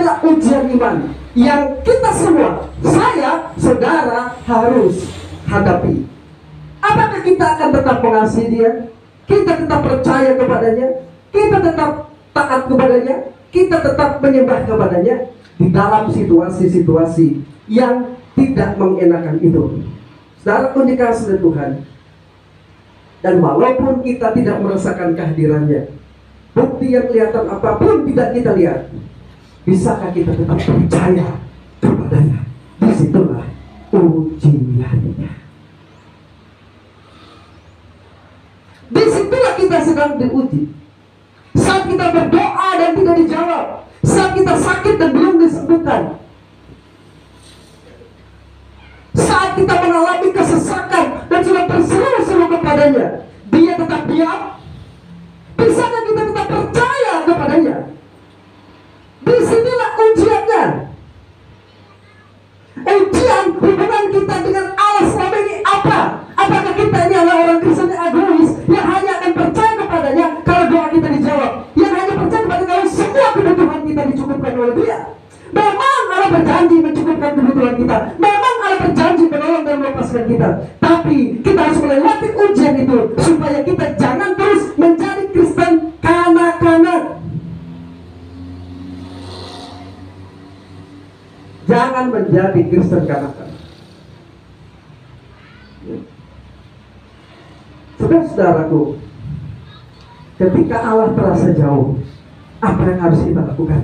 adalah ujian iman yang kita semua, saya, saudara harus hadapi. Apakah kita akan tetap mengasihi dia? Kita tetap percaya kepadanya? Kita tetap taat kepadanya? Kita tetap menyembah kepadanya? Di dalam situasi-situasi yang tidak mengenakan itu. Saudara pun dikasihi Tuhan. Dan walaupun kita tidak merasakan kehadirannya, bukti yang kelihatan apapun tidak kita lihat, bisakah kita tetap percaya kepadanya? Disitulah ujiannya. Disitulah kita sedang diuji. Saat kita berdoa dan tidak dijawab, saat kita sakit dan belum disembuhkan, saat kita mengalami kesesakan dan sudah berseru-seru kepadanya, dia tetap diam. Bisakah kita tetap percaya kepadanya? Disinilah ujiannya. Ujian hubungan kita dengan Allah selama ini apa? Apakah kita ini adalah orang Kristen yang egois, yang hanya akan percaya kepadanya kalau doa kita dijawab, yang hanya percaya kepada kalau semua kebutuhan kita dicukupkan oleh dia? Memang Allah berjanji mencukupkan kebutuhan kita, memang Allah berjanji menolong dan melepaskan kita, tapi kita harus melewati ujian itu supaya kita jangan terus menjadi Kristen kanak-kanak. Jangan menjadi Kristen kanak-kanak. Saudara-saudaraku, ketika Allah terasa jauh, apa yang harus kita lakukan?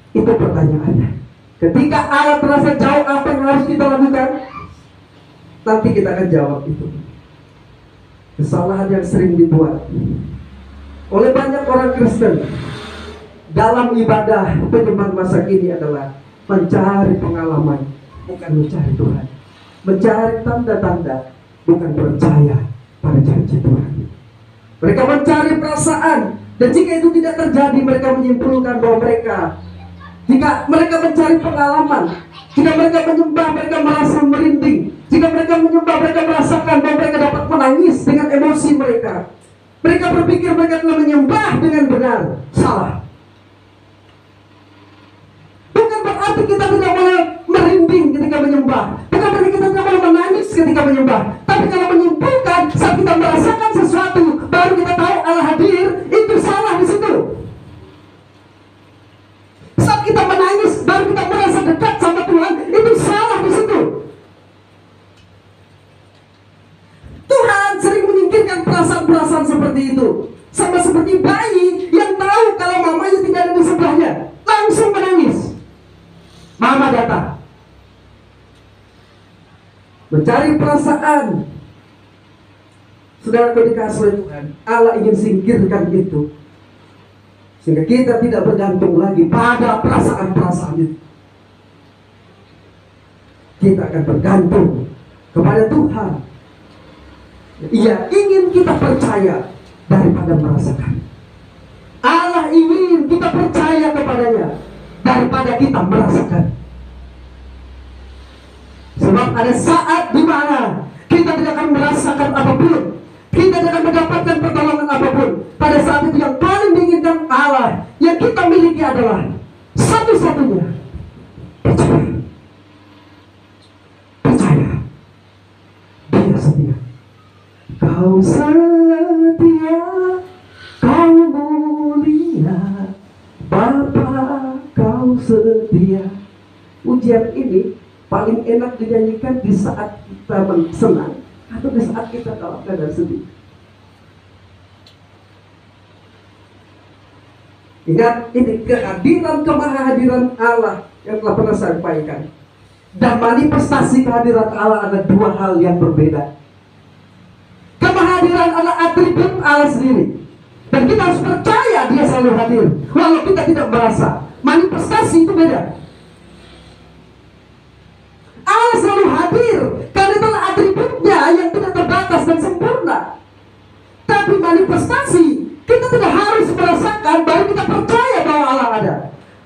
Itu pertanyaannya. Ketika Allah terasa jauh, apa yang harus kita lakukan? Nanti kita akan jawab itu. Kesalahan yang sering dibuat oleh banyak orang Kristen dalam ibadah penyembahan masa kini adalah mencari pengalaman, bukan mencari Tuhan. Mencari tanda-tanda, bukan percaya pada janji Tuhan. Mereka mencari perasaan, dan jika itu tidak terjadi, mereka menyimpulkan bahwa jika mereka mencari pengalaman, jika mereka menyembah, mereka merasa merinding. Jika mereka menyembah, mereka merasakan bahwa mereka dapat menangis dengan emosi mereka. Mereka berpikir mereka telah menyembah dengan benar. Salah. Bukan berarti kita tidak boleh merinding ketika menyembah. Bukan berarti kita tidak boleh menangis ketika menyembah. Tapi kalau menyimpulkan saat kita merasakan sesuatu, baru kita tahu Allah hadir, itu salah di situ. Saat kita menangis, baru kita merasa dekat sama Tuhan, itu salah di situ. Tuhan sering menyingkirkan perasaan-perasaan seperti itu. Sama seperti bayi yang tahu kalau mamanya tidak ada di sebelahnya, langsung menangis. Mama datang. Mencari perasaan. Saudara dikasihi oleh Tuhan, Allah ingin singkirkan itu, sehingga kita tidak bergantung lagi pada perasaan-perasaan itu. Kita akan bergantung kepada Tuhan. Ia ingin kita percaya daripada merasakan. Allah ingin kita percaya kepadanya daripada kita merasakan. Sebab ada saat di mana kita tidak akan merasakan apapun, kita tidak akan mendapatkan pertolongan apapun. Pada saat itu yang paling diinginkan Allah yang kita miliki adalah satu-satunya percaya. Percaya. Dia setia. Kau setia, kau mulia, Bapa kau setia. Ujian ini paling enak dinyanyikan di saat kita senang atau di saat kita dalam keadaan sedih. Ingat, ini kehadiran kemahadiran Allah yang telah pernah saya sampaikan. Dan manifestasi kehadiran Allah ada dua hal yang berbeda. Kemahadiran adalah atribut Allah sendiri, dan kita harus percaya dia selalu hadir walau kita tidak merasa. Manifestasi itu beda. Allah selalu hadir karena itulah atributnya yang tidak terbatas dan sempurna. Tapi manifestasi kita tidak harus merasakan baru kita percaya bahwa Allah ada.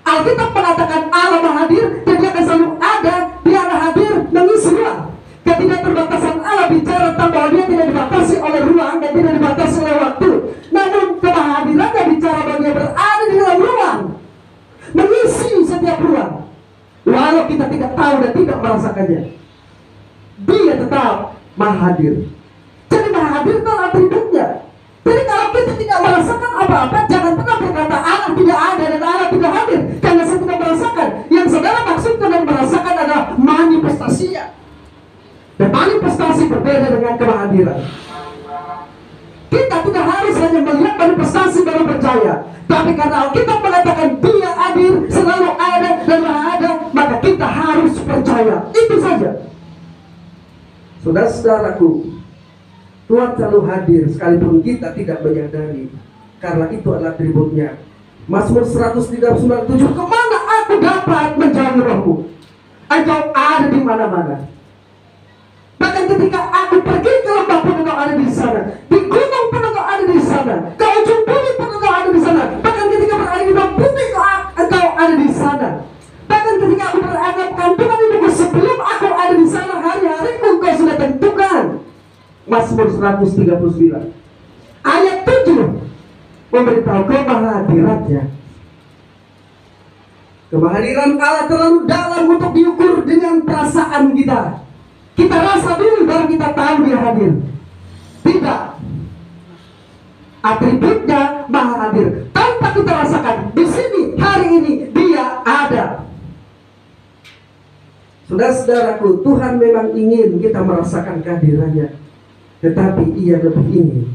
Alkitab mengatakan Allah Maha hadir dan dia akan selalu ada. Dia akan hadir mengisi ruang. Ketidakterbatasan Allah bicara tentang bahwa dia tidak dibatasi oleh ruang dan tidak dibatasi oleh waktu. Namun kemahadirannya bicara bahwa dia berada di dalam ruang, mengisi tidak tahu dan tidak merasakannya, Dia tetap Maha Hadir. Jadi Maha Hadir itu atributnya. Jadi kalau kita tidak merasakan apa-apa, jangan pernah berkata Allah tidak ada dan Allah tidak hadir, karena saya tidak merasakan. Yang saudara maksudkan dan merasakan adalah manifestasinya. Dan manifestasi berbeda dengan kehadiran. Kita tidak harus hanya melihat manifestasi baru percaya, tapi karena kita mengatakan Dia hadir, selalu ada dan Maha ada, maka kita harus percaya. Itu saja. Saudara-saudaraku, Tuhan selalu hadir sekalipun kita tidak menyadari, karena itu adalah atributnya. Mazmur 137, kemana aku dapat mencari Rohmu? Engkau ada di mana-mana. Bahkan ketika aku pergi ke lembah pun Engkau ada di sana, di gunung pun Engkau ada di sana, ke ujung bumi pun Engkau ada di sana. Bahkan ketika berada di bawah bumi Engkau ada di sana. Bahkan ketika aku beranggap kantungan hidupku, sebelum aku ada di sana, hari-hariku Engkau sudah tentukan. Mazmur 139 ayat 7 memberitahu kemahadirannya. Kemahadiran Allah terlalu dalam untuk diukur dengan perasaan kita. Kita rasa dulu baru kita tahu Dia hadir. Tidak. Atributnya Maha Hadir. Tanpa kita rasakan, di sini hari ini Dia ada. Saudara-saudaraku, Tuhan memang ingin kita merasakan kehadirannya, tetapi Ia lebih ingin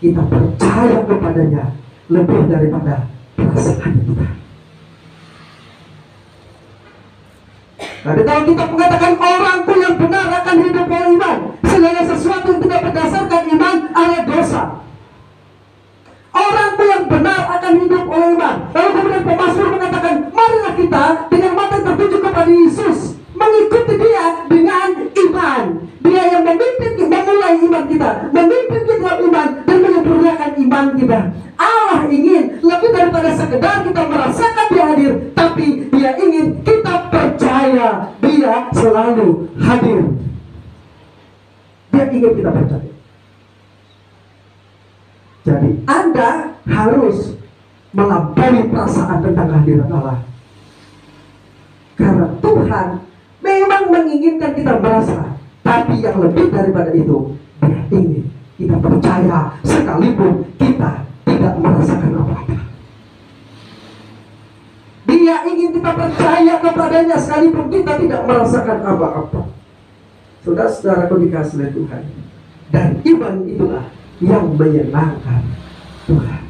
kita percaya kepadanya lebih daripada perasaan kita. Tapi kalau kita mengatakan orangku yang benar akan hidup oleh iman, segala sesuatu yang tidak berdasarkan iman adalah dosa. Orangku yang benar akan hidup oleh iman. Lalu kemudian pemazmur mengatakan, marilah kita dengan mata tertuju kepada Yesus, mengikuti Dia dengan iman. Dia yang memimpin kita, memulai iman kita, memimpin kita dalam iman dan menyempurnakan iman kita. Allah ingin lebih daripada sekedar kita merasakan Dia hadir, tapi Dia ingin kita percaya Dia selalu hadir. Dia ingin kita percaya. Jadi Anda harus melampaui perasaan tentang kehadiran Allah, karena Tuhan memang menginginkan kita merasa. Tapi yang lebih daripada itu, Dia ingin kita percaya sekalipun kita tidak merasakan apa-apa. Dia ingin kita percaya kepadanya sekalipun kita tidak merasakan apa-apa. Saudara-saudaraku dikasihi Tuhan, dan iman itulah yang menyenangkan Tuhan.